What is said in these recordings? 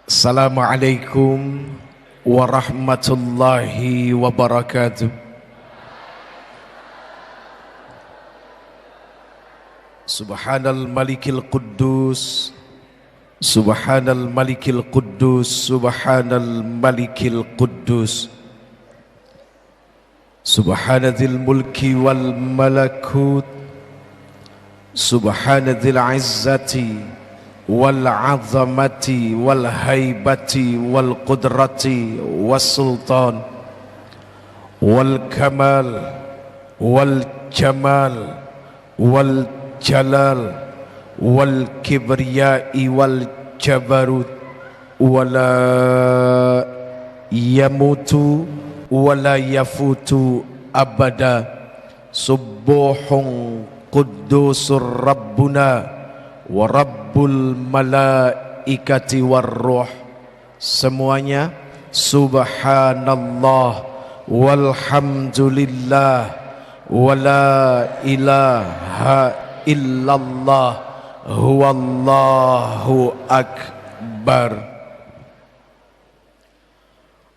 Assalamualaikum warahmatullahi wabarakatuh. Subhanal malikil quddus, Subhanal malikil quddus, Subhanal malikil quddus, Subhanadzil mulki wal malakut, Subhanadzil izzati wal azamati wal haibati wal qudrati was sultan wal kamal wal jamal wal jalal wal kibriyai wal jabarut wala yamutu wala yafutu abada. Subuhun quddusur rabbuna wa rabbul malaikati warruh. Semuanya subhanallah walhamdulillah wala ilaha illallah huwallahu akbar.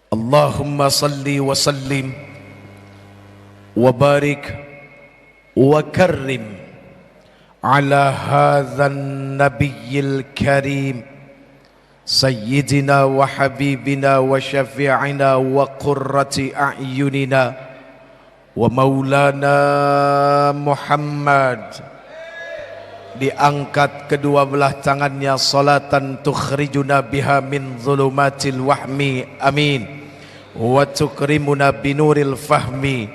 Allahumma salli wa sallim wa barik wa karrim ala hadzan nabiyil karim sayyidina wa habibina wa syafi'ina wa qurrati a'yunina wa maulana Muhammad. Diangkat kedua belah tangannya salatan tukhrijuna biha min zulumatil wahmi, amin, wa tukrimuna binuril fahmi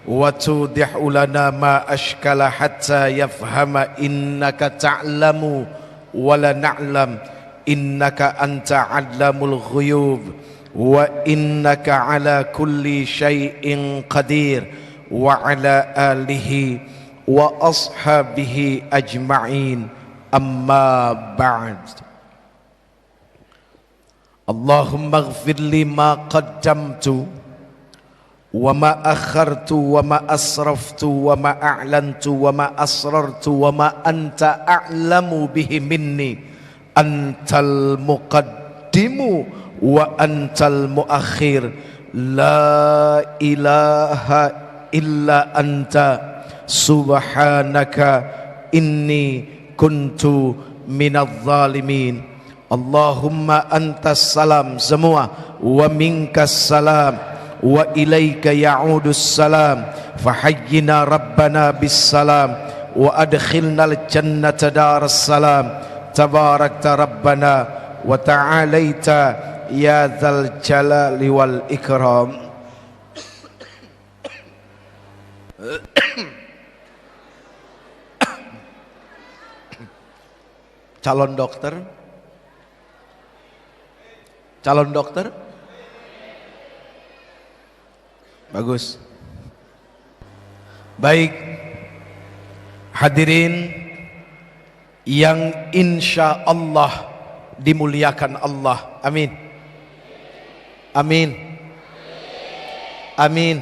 wa tudihu lana ma ashkala hatta yafhama innaka ta'lamu wa la na'lam innaka anta 'allamul ghuyub wa innaka ala kulli syai'in qadir wa ala alihi wa ashabihi ajma'in, amma ba'd. Allahumma ighfir li ma qaddamtu wa ma akhartu wa ma asraftu wa ma a'lantu wa ma asrartu wa ma anta a'lamu bihi minni, antal muqaddimu wa antal muakhir, la ilaha illa anta subhanaka inni kuntu minadh zalimin. Allahumma antas salam semua, wa minkas salam wa ilaika ya'udus salam, fahayyina rabbana bis salam wa adkhilnal jannata daras salam, tabarakta rabbana wa ta'alaita ya dzal jalali wal ikram. Calon dokter, calon dokter, bagus. Baik, hadirin yang insya Allah dimuliakan Allah, amin, amin, amin.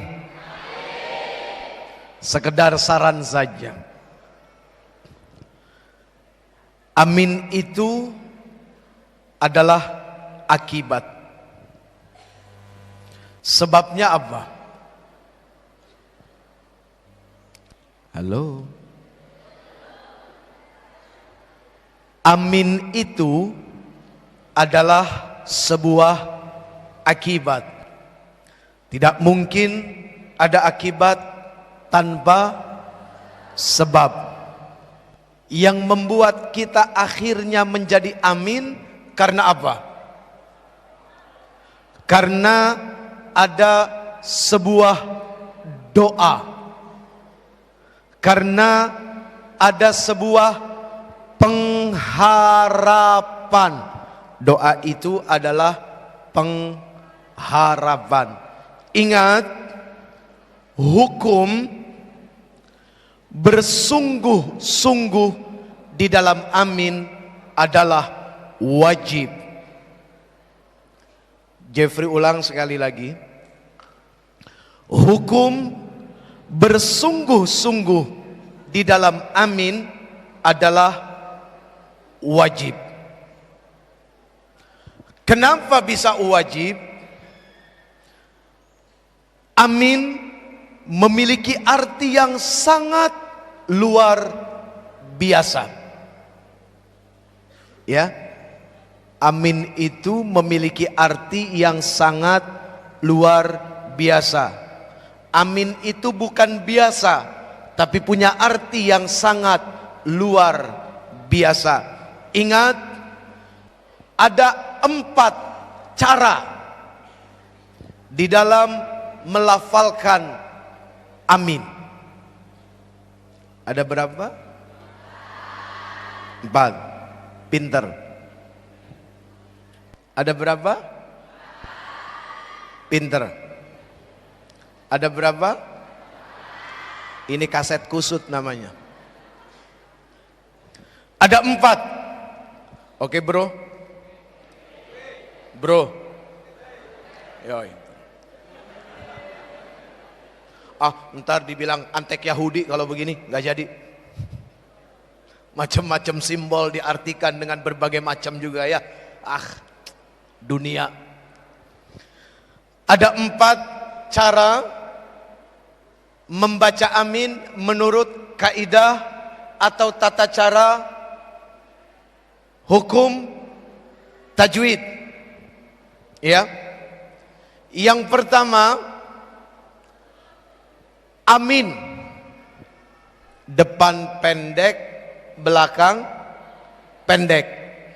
Sekedar saran saja. Amin itu adalah akibat. Sebabnya apa? Halo. Amin itu adalah sebuah akibat. Tidak mungkin ada akibat tanpa sebab. Yang membuat kita akhirnya menjadi amin karena apa? Karena ada sebuah doa, karena ada sebuah pengharapan. Doa itu adalah pengharapan. Ingat, hukum bersungguh-sungguh di dalam amin adalah wajib. Jeffrey ulang sekali lagi. Hukum bersungguh-sungguh di dalam amin adalah wajib. Kenapa bisa wajib? Amin memiliki arti yang sangat luar biasa. Ya, amin itu memiliki arti yang sangat luar biasa. Amin itu bukan biasa, tapi punya arti yang sangat luar biasa. Ingat, ada 4 cara di dalam melafalkan amin. Ada berapa? 4. Pinter. Ada berapa? Pinter. Ada berapa? Ini kaset kusut namanya. Ada 4. Oke bro. Bro. Yoi. Ntar dibilang antek Yahudi kalau begini, nggak jadi. Macam-macam simbol diartikan dengan berbagai macam juga ya. Dunia. Ada 4 cara membaca amin menurut kaidah atau tata cara hukum tajwid. Ya. Yang pertama, amin depan pendek, belakang pendek.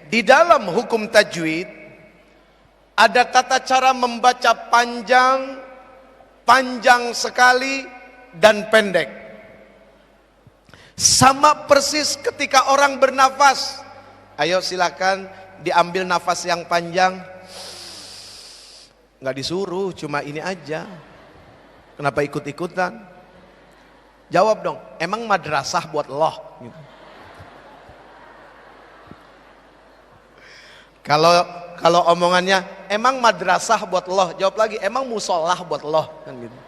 Di dalam hukum tajwid ada tata cara membaca panjang, panjang sekali, dan pendek. Sama persis ketika orang bernafas. Ayo silakan diambil nafas yang panjang. Nggak disuruh, cuma ini aja. Kenapa ikut-ikutan? Jawab dong, emang madrasah buat Allah? Gitu. Kalau omongannya emang madrasah buat Allah, jawab lagi emang musolah buat Allah, kan gitu.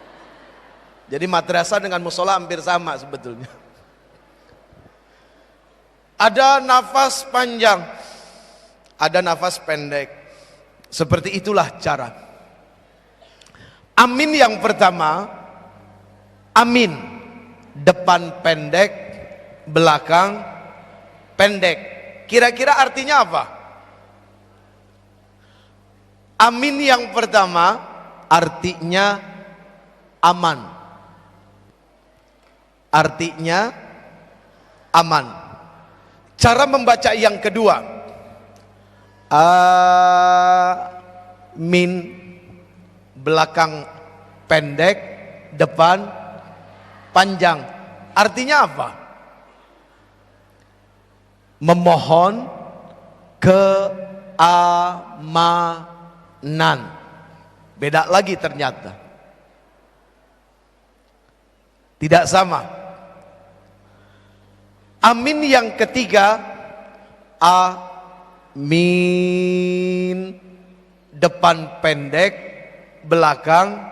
Jadi madrasah dengan musola hampir sama sebetulnya. Ada nafas panjang, ada nafas pendek. Seperti itulah cara. Amin yang pertama, amin depan pendek, belakang pendek. Kira-kira artinya apa? Amin yang pertama artinya aman. Artinya aman. Cara membaca yang kedua, amin belakang pendek, depan panjang. Artinya apa? Memohon keamanan. Beda lagi ternyata. Tidak sama. Amin yang ketiga, amin depan pendek, belakang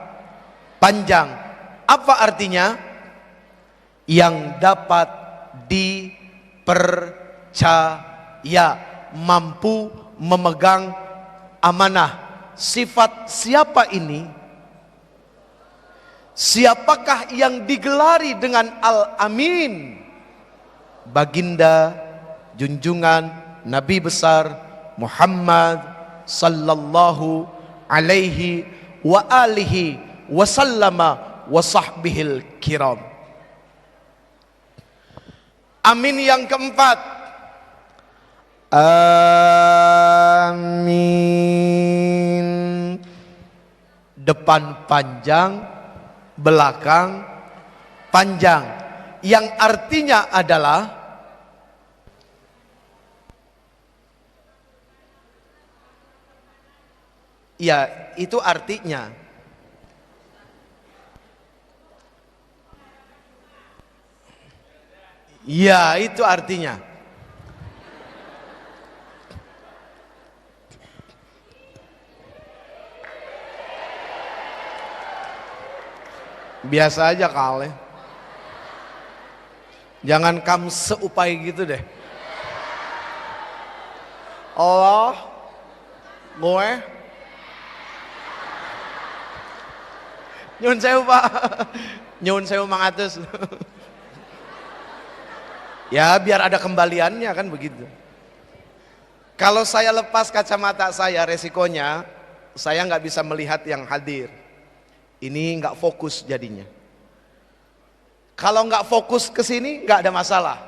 panjang. Apa artinya? Yang dapat dipercaya, mampu memegang amanah. Sifat siapa ini? Siapakah yang digelari dengan Al-Amin? Baginda junjungan Nabi besar Muhammad sallallahu alaihi wa alihi wasallama wa sahbihil kiram. Amin yang keempat, amin depan panjang, belakang panjang, yang artinya adalah ya itu artinya ya itu artinya biasa aja kali. Jangan kamu seupai gitu deh. Allah Ngoe. Nyun sewu Pak. Nyun sewu Mang Atus. Ya biar ada kembaliannya kan begitu. Kalau saya lepas kacamata saya, resikonya saya nggak bisa melihat yang hadir. Ini nggak fokus jadinya. Kalau nggak fokus ke sini nggak ada masalah.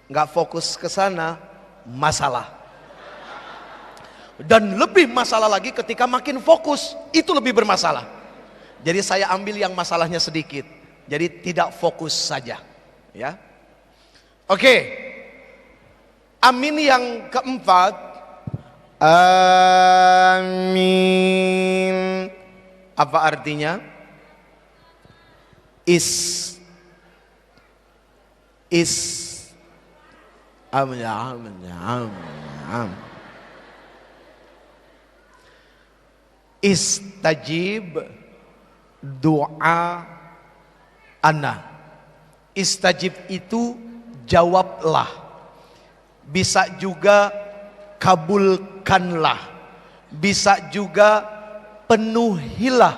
Nggak fokus ke sana masalah. Dan lebih masalah lagi ketika makin fokus, itu lebih bermasalah. Jadi saya ambil yang masalahnya sedikit. Jadi tidak fokus saja, ya. Oke. Amin yang keempat. Amin. Apa artinya? Is istajib doa ana. Istajib itu jawablah, bisa juga kabulkanlah, bisa juga penuhilah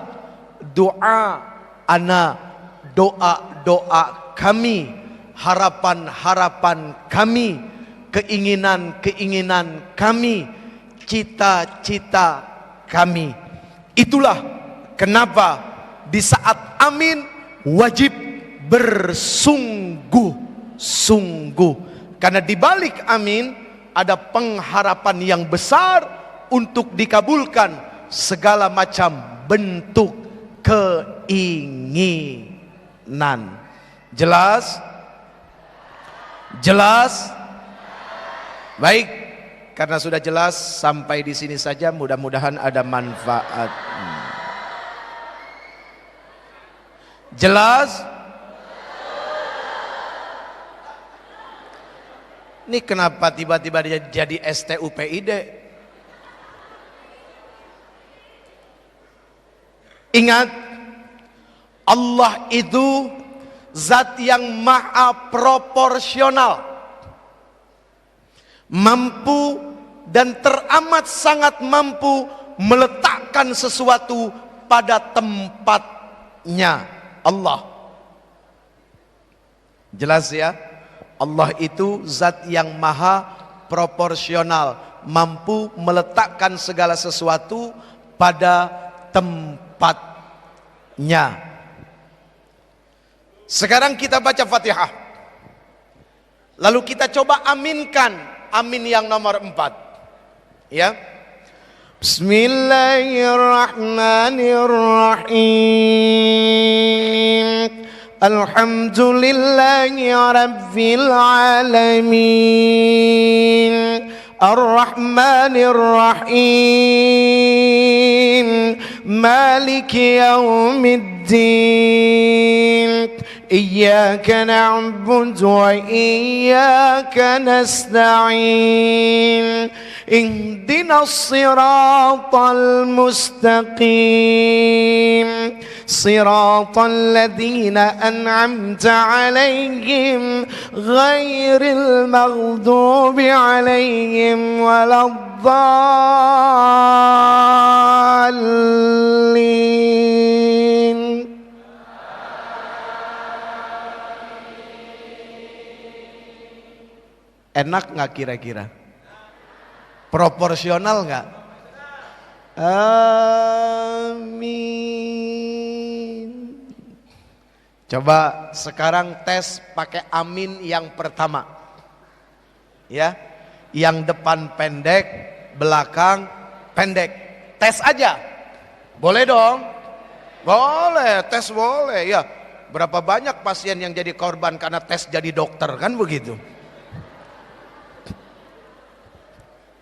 doa ana, doa-doa kami, harapan-harapan kami, keinginan-keinginan kami, cita-cita kami. Itulah kenapa di saat amin wajib bersungguh-sungguh, karena di balik amin ada pengharapan yang besar untuk dikabulkan segala macam bentuk keinginan. Jelas? Jelas? Baik, karena sudah jelas sampai di sini saja, mudah-mudahan ada manfaat. Jelas? Ini kenapa tiba-tiba dia jadi STUPID? Ingat, Allah itu zat yang maha proporsional, mampu dan teramat sangat mampu meletakkan sesuatu pada tempatnya. Allah, jelas ya? Allah itu zat yang maha proporsional, mampu meletakkan segala sesuatu pada tempatnya. Sekarang kita baca Fatihah, lalu kita coba aminkan amin yang nomor 4, ya. Bismillahirrahmanirrahim. Alhamdulillahi rabbil alamin. Ar-Rahmanir Rahim. Maliki yaumiddin. إياك نعبد وإياك نستعين اهدنا الصراط المستقيم صراط الذين أنعمت عليهم غير المغضوب عليهم ولا الضالين. Enak nggak kira-kira? Proporsional nggak? Amin. Coba sekarang tes pakai amin yang pertama, ya. Yang depan pendek, belakang pendek. Tes aja, boleh dong? Boleh, tes boleh ya. Berapa banyak pasien yang jadi korban karena tes jadi dokter, kan begitu?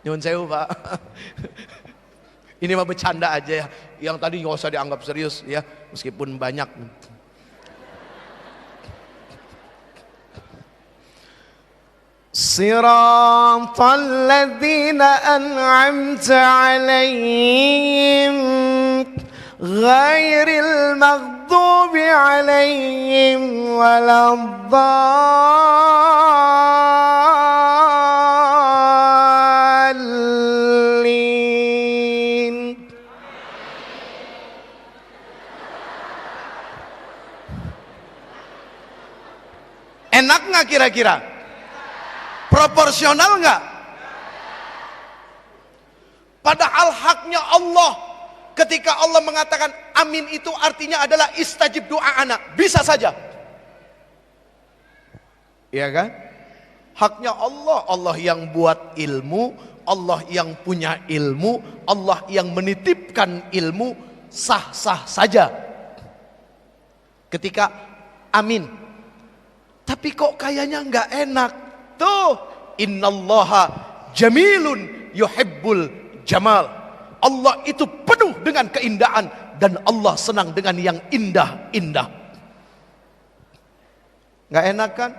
Nyun sewu Pak. Ini mah bercanda aja ya. Yang tadi nggak usah dianggap serius ya, meskipun banyak. Siratal ladzina an'amta 'alaihim ghairil maghdubi 'alaihim waladdallin. nggak kira-kira? Proporsional nggak? Padahal haknya Allah. Ketika Allah mengatakan amin itu artinya adalah istajib doa anak. Bisa saja. Iya kan? Haknya Allah. Allah yang buat ilmu, Allah yang punya ilmu, Allah yang menitipkan ilmu, sah-sah saja. Ketika amin. Tapi kok kayaknya nggak enak. Tuh, innallaha jamilun yuhibbul jamal. Allah itu penuh dengan keindahan dan Allah senang dengan yang indah-indah. Nggak enak kan?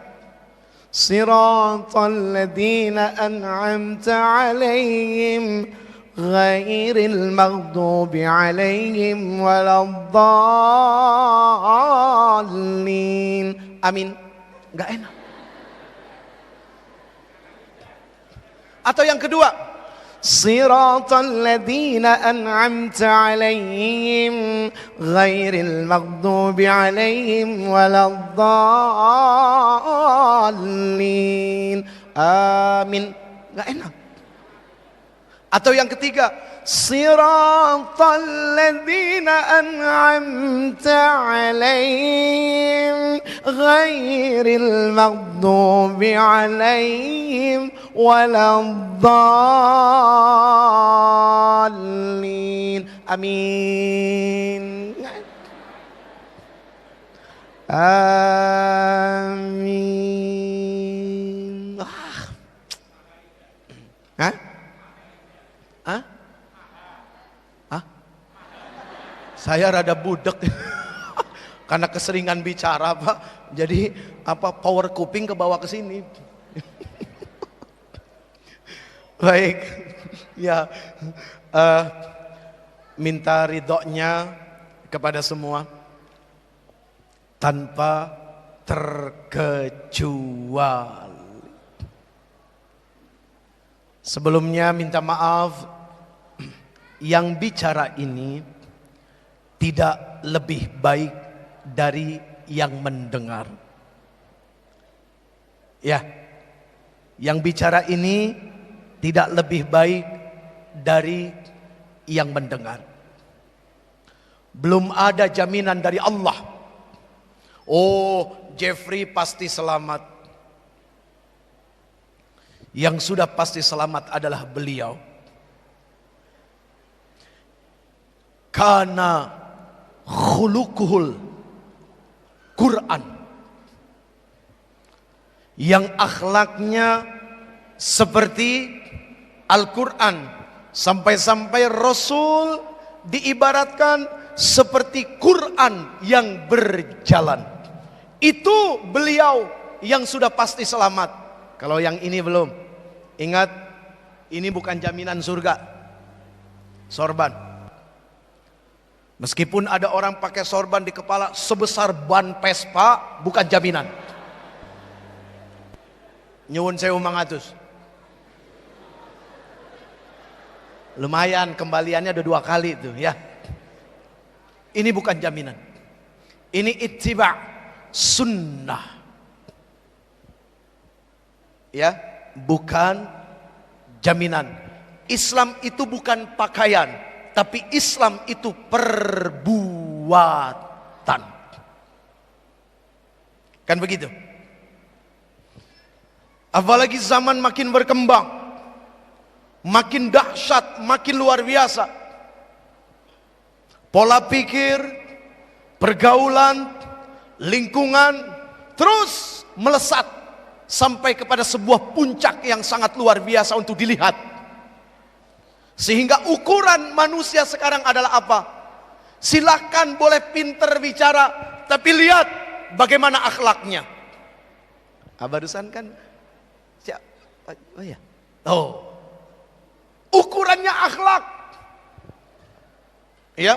Siratal ladzina an'amta 'alaihim ghairil maghdubi 'alaihim waladdallin. Amin. Enggak enak. Atau yang kedua, siratal ladzina an'amta 'alaihim ghairil maghdubi 'alaihim waladdallin. Amin. Enggak enak. Atau yang ketiga, siratal ladzina an'amta 'alaihim ghairil maghdubi 'alaihim waladdallin. Amin. Amin. Hah? Hah? Hah? Saya rada budek karena keseringan bicara, Pak. Jadi power kuping ke bawah ke sini. Baik. Ya. Minta ridhonya kepada semua tanpa terkecuali. Sebelumnya minta maaf, yang bicara ini tidak lebih baik dari yang mendengar. Ya, yang bicara ini tidak lebih baik dari yang mendengar. Belum ada jaminan dari Allah. Oh, Jeffrey pasti selamat. Yang sudah pasti selamat adalah beliau. Kana khuluquhul Quran. Yang akhlaknya seperti Al-Quran. Sampai-sampai Rasul diibaratkan seperti Quran yang berjalan. Itu beliau yang sudah pasti selamat. Kalau yang ini belum. Ingat, ini bukan jaminan surga. Sorban. Meskipun ada orang pakai sorban di kepala sebesar ban Vespa, bukan jaminan. Nyuwun sewu mangatus. Lumayan kembaliannya ada 2 kali itu ya. Ini bukan jaminan. Ini ittiba' sunnah. Ya, bukan jaminan. Islam itu bukan pakaian, tapi Islam itu perbuatan. Kan begitu? Apalagi zaman makin berkembang, makin dahsyat, makin luar biasa. Pola pikir, pergaulan, lingkungan terus melesat sampai kepada sebuah puncak yang sangat luar biasa untuk dilihat. Sehingga ukuran manusia sekarang adalah apa? Silakan boleh pinter bicara, tapi lihat bagaimana akhlaknya. Barusan kan oh ya. Oh. Ukurannya akhlak. Ya.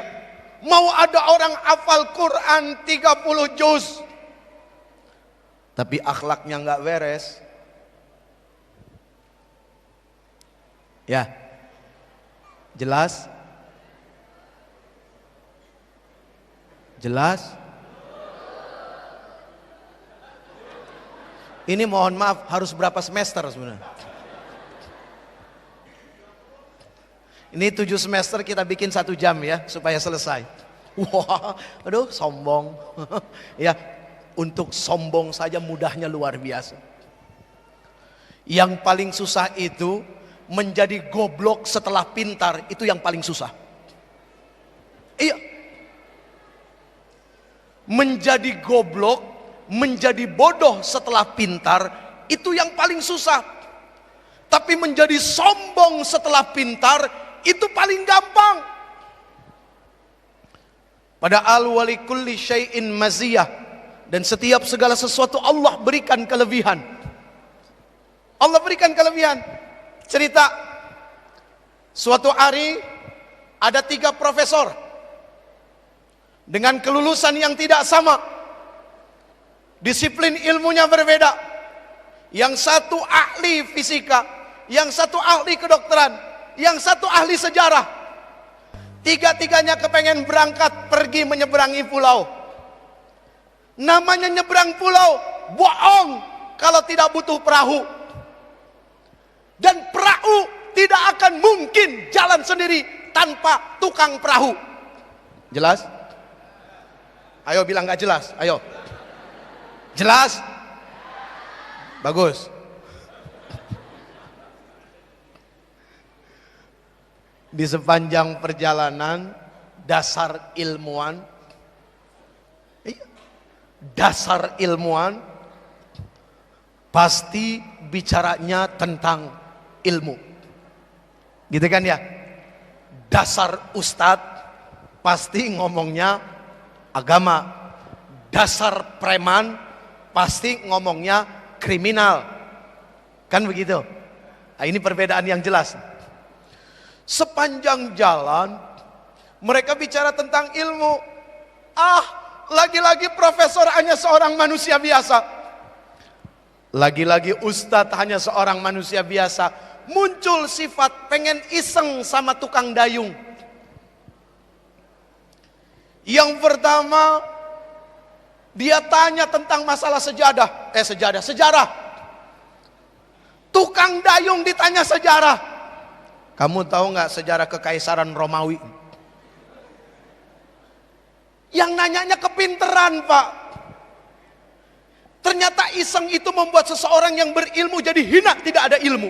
Mau ada orang hafal Quran 30 juz, tapi akhlaknya nggak beres. Ya. Jelas? Jelas? Ini mohon maaf harus berapa semester sebenarnya? Ini 7 semester kita bikin 1 jam ya supaya selesai. Wah, aduh sombong. Ya, untuk sombong saja mudahnya luar biasa. Yang paling susah itu menjadi goblok setelah pintar, itu yang paling susah. Iya. Menjadi goblok, menjadi bodoh setelah pintar, itu yang paling susah. Tapi menjadi sombong setelah pintar, itu paling gampang. Padahal walikulli syai'in maziyah, dan setiap segala sesuatu Allah berikan kelebihan. Allah berikan kelebihan. Cerita, suatu hari ada 3 profesor dengan kelulusan yang tidak sama, disiplin ilmunya berbeda. Yang satu ahli fisika, yang satu ahli kedokteran, yang satu ahli sejarah. Tiga-tiganya kepengen berangkat pergi menyeberangi pulau. Namanya nyebrang pulau, bohong kalau tidak butuh perahu. Dan perahu tidak akan mungkin jalan sendiri tanpa tukang perahu. Jelas? Ayo bilang gak jelas, ayo. Jelas? Bagus. Di sepanjang perjalanan, dasar ilmuwan, pasti bicaranya tentang ilmu, gitu kan ya. Dasar ustadz pasti ngomongnya agama. Dasar preman pasti ngomongnya kriminal, kan begitu. Nah, ini perbedaan yang jelas. Sepanjang jalan mereka bicara tentang ilmu. Lagi-lagi profesor hanya seorang manusia biasa, lagi-lagi ustadz hanya seorang manusia biasa. Muncul sifat pengen iseng sama tukang dayung. Yang pertama, dia tanya tentang masalah sejarah. Tukang dayung ditanya sejarah. Kamu tahu nggak sejarah kekaisaran Romawi? Yang nanyanya kepinteran, Pak. Ternyata iseng itu membuat seseorang yang berilmu jadi hina, tidak ada ilmu.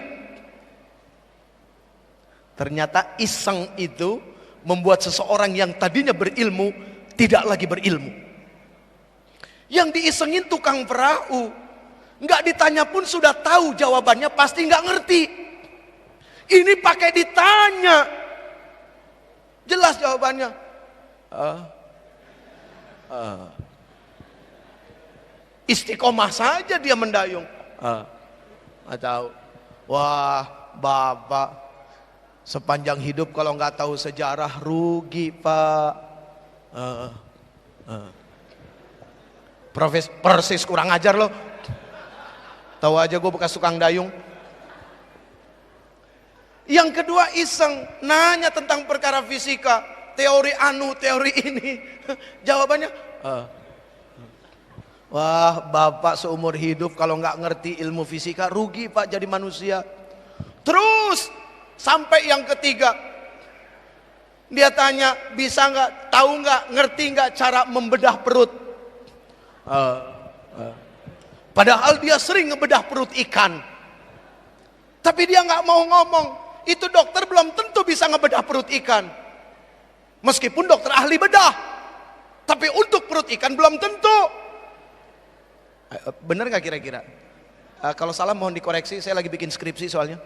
Ternyata iseng itu membuat seseorang yang tadinya berilmu tidak lagi berilmu. Yang diisengin tukang perahu, nggak ditanya pun sudah tahu jawabannya, pasti nggak ngerti. Ini pakai ditanya, jelas jawabannya. Istiqomah saja dia mendayung. Nggak tahu. Wah, bapak sepanjang hidup kalau nggak tahu sejarah rugi, Pak. Persis kurang ajar loh. Tahu aja gue bekas tukang dayung. Yang kedua iseng, nanya tentang perkara fisika, teori teori ini. Jawabannya, wah bapak seumur hidup kalau nggak ngerti ilmu fisika rugi, Pak, jadi manusia. Terus sampai yang ketiga, dia tanya, bisa nggak, tahu nggak, ngerti nggak cara membedah perut? Padahal dia sering ngebedah perut ikan, tapi dia nggak mau ngomong. Itu dokter belum tentu bisa ngebedah perut ikan, meskipun dokter ahli bedah, tapi untuk perut ikan belum tentu. Bener nggak kira-kira? Kalau salah mohon dikoreksi, saya lagi bikin skripsi soalnya.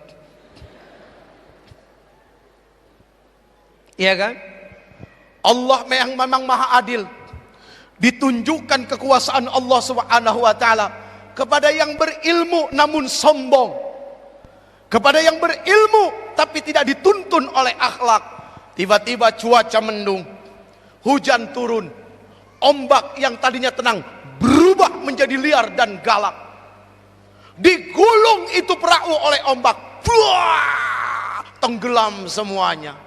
Iya kan? Allah yang memang maha adil. Ditunjukkan kekuasaan Allah Subhanahu wa taala kepada yang berilmu namun sombong, kepada yang berilmu tapi tidak dituntun oleh akhlak. Tiba-tiba cuaca mendung, hujan turun, ombak yang tadinya tenang berubah menjadi liar dan galak. Digulung itu perahu oleh ombak, tenggelam semuanya.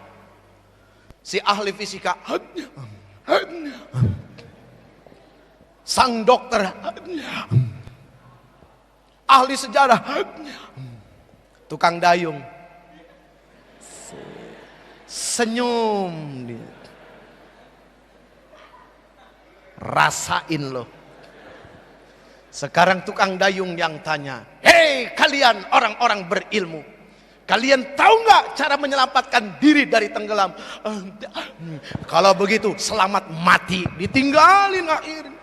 Si ahli fisika, sang dokter, ahli sejarah, tukang dayung, senyum, rasain loh. Sekarang tukang dayung yang tanya, hei kalian orang-orang berilmu, kalian tahu nggak cara menyelamatkan diri dari tenggelam? Kalau begitu selamat mati, ditinggalin akhirnya.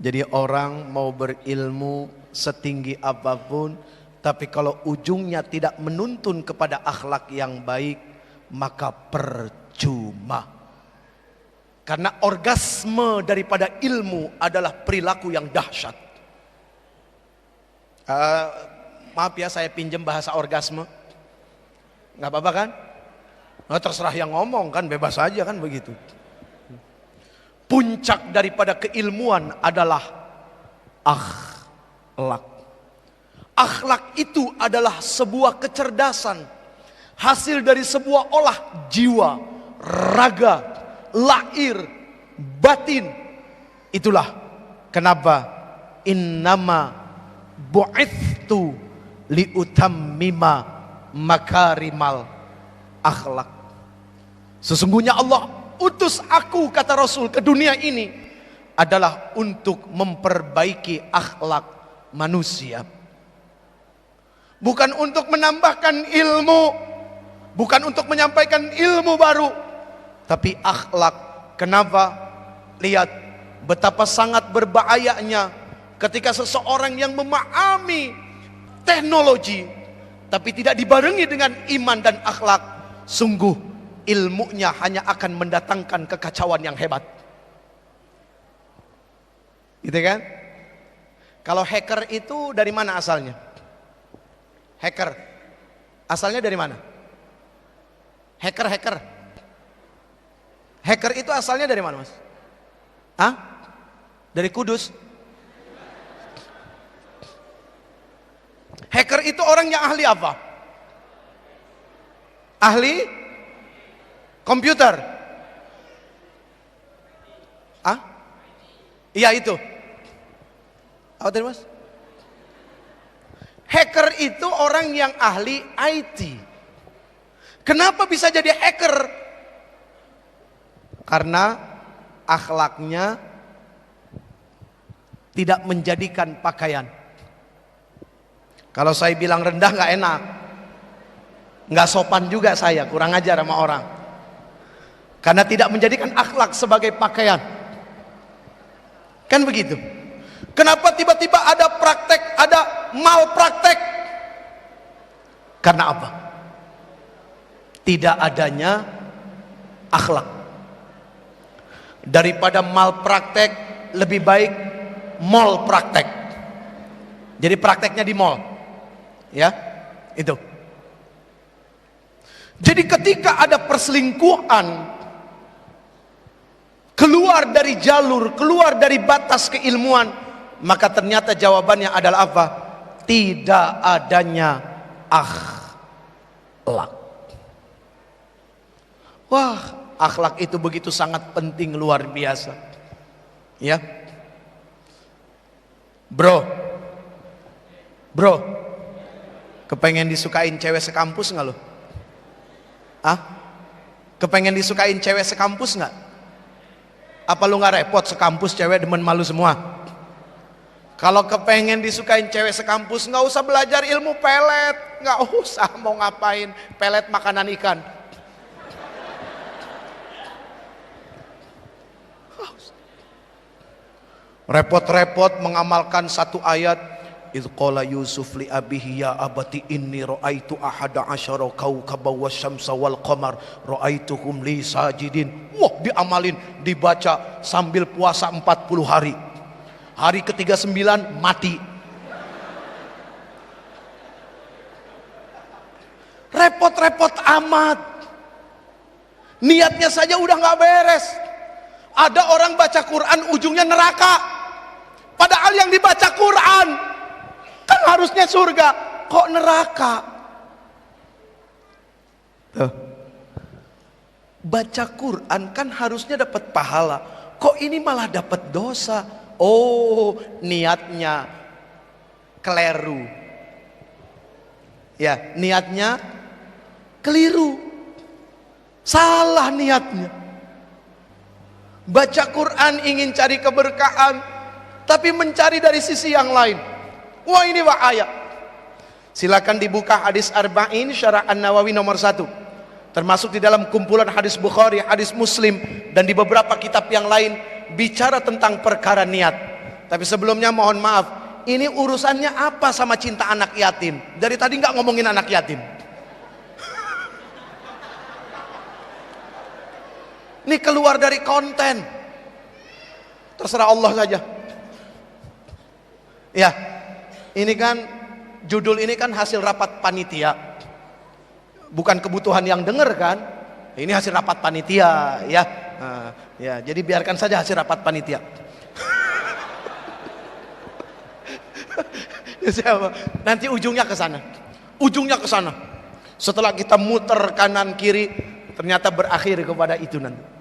Jadi orang mau berilmu setinggi apapun, tapi kalau ujungnya tidak menuntun kepada akhlak yang baik, maka percuma. Karena orgasme daripada ilmu adalah perilaku yang dahsyat. Maaf ya, saya pinjam bahasa orgasme. Nggak apa-apa kan? Nah, terserah yang ngomong kan, bebas aja kan begitu. Puncak daripada keilmuan adalah akhlak. Akhlak itu adalah sebuah kecerdasan, hasil dari sebuah olah jiwa, raga, lahir, batin. Itulah kenapa innama bu'ithtu liutammima makarimal akhlak. Sesungguhnya Allah utus aku, kata Rasul, ke dunia ini adalah untuk memperbaiki akhlak manusia. Bukan untuk menambahkan ilmu, bukan untuk menyampaikan ilmu baru, tapi akhlak. Kenapa? Lihat betapa sangat berbahayanya ketika seseorang yang memahami teknologi tapi tidak dibarengi dengan iman dan akhlak. Sungguh ilmunya hanya akan mendatangkan kekacauan yang hebat. Gitu kan? Kalau hacker itu dari mana asalnya? Hacker asalnya dari mana? Hacker itu asalnya dari mana, Mas? Hah? Dari Kudus. Hacker itu orang yang ahli apa? Ahli komputer. Ah? Iya itu. Apa tadi, Mas? Hacker itu orang yang ahli IT. Kenapa bisa jadi hacker? Karena akhlaknya tidak menjadikan pakaian. Kalau saya bilang rendah nggak enak, nggak sopan juga, saya kurang ajar sama orang. Karena tidak menjadikan akhlak sebagai pakaian. Kan begitu. Kenapa tiba-tiba ada praktek, ada malpraktek? Karena apa? Tidak adanya akhlak. Daripada malpraktek, lebih baik mall praktek. Jadi prakteknya di mall, ya itu. Jadi ketika ada perselingkuhan, keluar dari jalur, keluar dari batas keilmuan, maka ternyata jawabannya adalah apa? Tidak adanya akhlak. Wah, akhlak itu begitu sangat penting, luar biasa. Ya, bro, kepengen disukain cewek sekampus nggak lo? Ah, kepengen disukain cewek sekampus nggak? Apa lu nggak repot sekampus cewek demen malu semua? Kalau kepengen disukain cewek sekampus, nggak usah belajar ilmu pelet, nggak usah, mau ngapain pelet makanan ikan. Repot-repot mengamalkan satu ayat. Idh qala Yusuf li abihi ya abati inni ra'aitu ahada asyara kawkaban wasyamsa wal qamar ra'aituhum li sajidin. Wah, diamalin, dibaca sambil puasa 40 hari. Hari ke-39 mati. Repot-repot amat. Niatnya saja udah nggak beres. Ada orang baca Quran ujungnya neraka. Padahal yang dibaca Quran kan harusnya surga, kok neraka? Tuh. Baca Quran kan harusnya dapat pahala, kok ini malah dapat dosa? Oh, niatnya keliru. Ya, niatnya keliru. Salah niatnya. Baca Quran ingin cari keberkahan, tapi mencari dari sisi yang lain. Wah, ini bahaya. Silakan dibuka hadis Arba'in Syarah An-Nawawi nomor 1. Termasuk di dalam kumpulan hadis Bukhari, hadis Muslim, dan di beberapa kitab yang lain bicara tentang perkara niat. Tapi sebelumnya mohon maaf, ini urusannya apa sama cinta anak yatim? Dari tadi nggak ngomongin anak yatim. Ini keluar dari konten. Terserah Allah saja. Ya, ini kan judul ini kan hasil rapat panitia. Bukan kebutuhan yang dengar kan? Ini hasil rapat panitia, ya. Ya, jadi biarkan saja hasil rapat panitia. Nanti ujungnya ke sana. Ujungnya ke sana. Setelah kita muter kanan kiri, ternyata berakhir kepada itu nanti.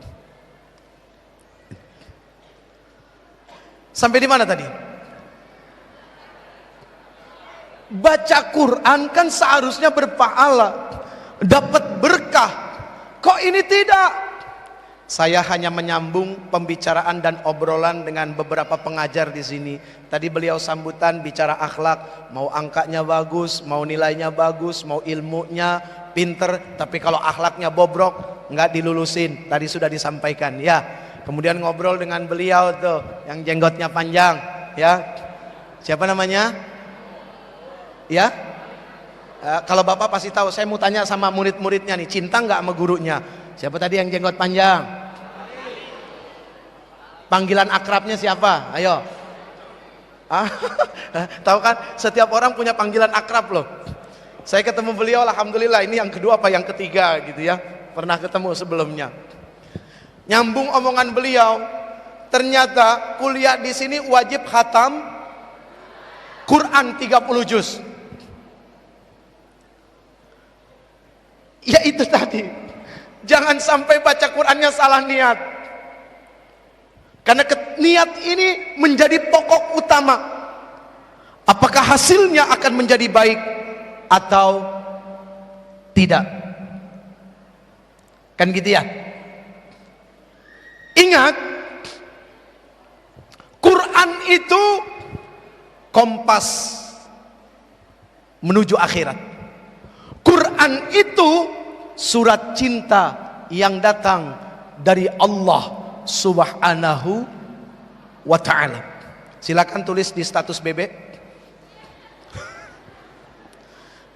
Sampai di mana tadi? Baca Quran kan seharusnya berpahala, dapat berkah. Kok ini tidak? Saya hanya menyambung pembicaraan dan obrolan dengan beberapa pengajar di sini. Tadi beliau sambutan bicara akhlak, mau angkanya bagus, mau nilainya bagus, mau ilmunya pinter, tapi kalau akhlaknya bobrok nggak dilulusin. Tadi sudah disampaikan, ya. Kemudian ngobrol dengan beliau tuh, yang jenggotnya panjang, ya. Siapa namanya? Ya. Kalau bapak pasti tahu. Saya mau tanya sama murid-muridnya nih, cinta nggak sama gurunya? Siapa tadi yang jenggot panjang? Panggilan akrabnya siapa? Ayo. Tahu kan? Setiap orang punya panggilan akrab loh. Saya ketemu beliau, alhamdulillah. Ini yang kedua apa yang ketiga gitu ya. Pernah ketemu sebelumnya. Nyambung omongan beliau. Ternyata kuliah di sini wajib khatam Quran 30 juz. Ya itu tadi. Jangan sampai baca Qurannya salah niat. Karena niat ini menjadi pokok utama. Apakah hasilnya akan menjadi baik atau tidak? Kan gitu ya. Ingat, Quran itu kompas menuju akhirat. Quran itu surat cinta yang datang dari Allah Subhanahu wa ta'ala. Silakan tulis di status BB.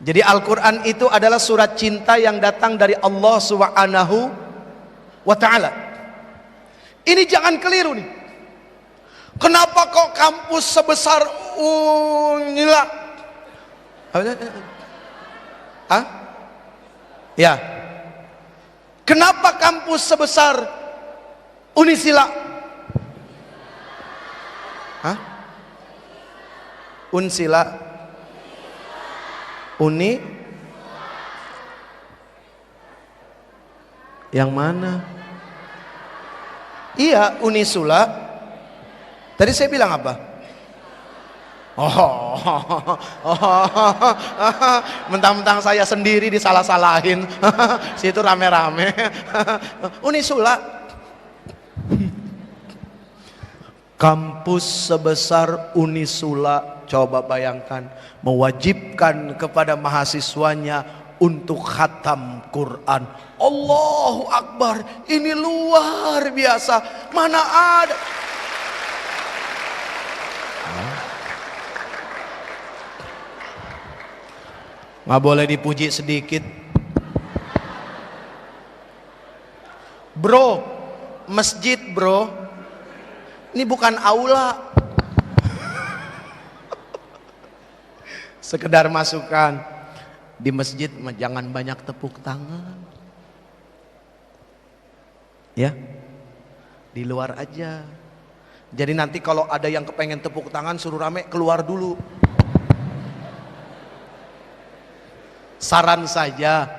Jadi Al-Quran itu adalah surat cinta yang datang dari Allah Subhanahu wa ta'ala. Ini jangan keliru nih. Kenapa kok kampus sebesar Unila? Hah? Ya. Kenapa kampus sebesar Unisila? Hah? Unsila? Uni? Yang mana? Iya, Unisula. Tadi saya bilang apa? Mentang-mentang saya sendiri disalah-salahin. Situ rame-rame. Unisula. Kampus sebesar Unisula, coba bayangkan, mewajibkan kepada mahasiswanya untuk khatam Quran. Allahu Akbar, ini luar biasa. Mana ada? Nggak boleh dipuji sedikit. Bro, masjid bro, ini bukan aula. Sekedar masukan, di masjid jangan banyak tepuk tangan. Ya, di luar aja. Jadi nanti kalau ada yang kepengen tepuk tangan suruh rame, keluar dulu. Saran saja,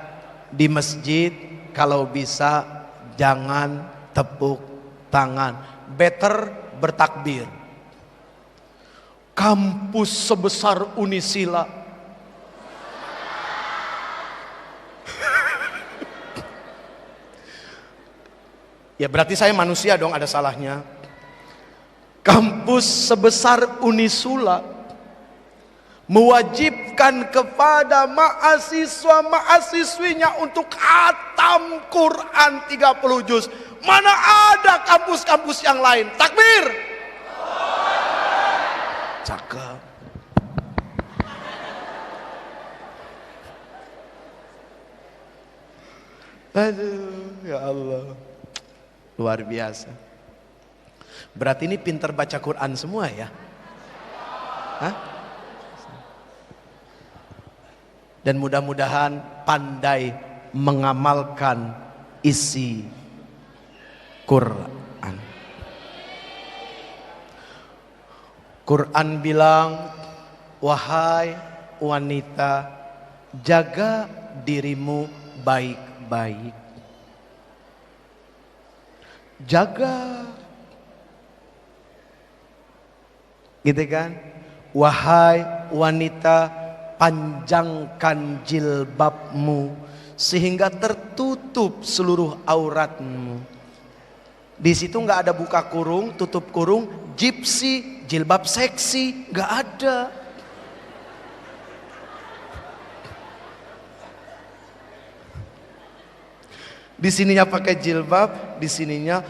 di masjid kalau bisa jangan tepuk tangan, better bertakbir. kampus sebesar Unisila. Ya berarti saya manusia dong, ada salahnya. Kampus sebesar Unisula mewajibkan kepada mahasiswa-mahasiswinya untuk khatam Quran 30 juz. Mana ada kampus-kampus yang lain? Takbir. Cakep. Aduh, ya Allah. Luar biasa. Berarti ini pintar baca Quran semua ya? Hah? Dan mudah-mudahan pandai mengamalkan isi Quran. Quran bilang, wahai wanita, jaga dirimu baik-baik. Jaga, gitu kan? Wahai wanita, panjangkan jilbabmu sehingga tertutup seluruh auratmu. Di situ nggak ada buka kurung, tutup kurung, gypsy, jilbab seksi, nggak ada. Di sininya pakai jilbab, di sininya